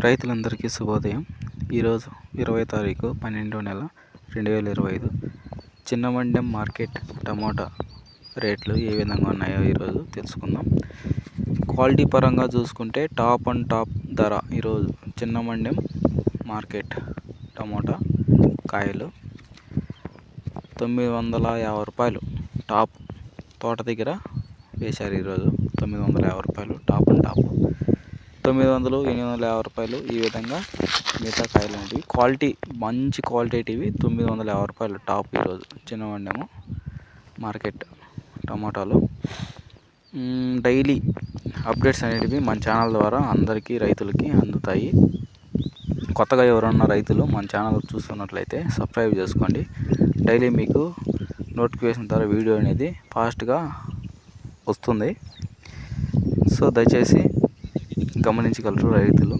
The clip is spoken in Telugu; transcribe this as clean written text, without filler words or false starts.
రైతులందరికీ శుభోదయం. ఈరోజు 20 తారీఖు 12వ నెల 2025. చిన్న మండెం మార్కెట్ టమోటా రేట్లు ఏ విధంగా ఉన్నాయో ఈరోజు తెలుసుకుందాం. క్వాలిటీ పరంగా చూసుకుంటే టాప్ అండ్ టాప్ ధర ఈరోజు చిన్న మండెం మార్కెట్ టమోటా కాయలు 950 రూపాయలు టాప్ తోట దగ్గర వేశారు. ఈరోజు 950 రూపాయలు టాప్ అండ్ టాప్, 900, 850 రూపాయలు ఈ విధంగా మిగతా కాయలు అనేవి క్వాలిటీ మంచి క్వాలిటీవి 950 రూపాయలు టాప్ ఈరోజు చిన్న మండెము మార్కెట్ టమాటాలు. డైలీ అప్డేట్స్ అనేటివి మన ఛానల్ ద్వారా అందరికీ రైతులకి అందుతాయి. కొత్తగా ఎవరన్నా రైతులు మన ఛానల్ చూస్తున్నట్లయితే సబ్స్క్రైబ్ చేసుకోండి. డైలీ మీకు నోటిఫికేషన్ ద్వారా వీడియో అనేది ఫాస్ట్గా వస్తుంది. సో దయచేసి గమనించగలరు రైతులు.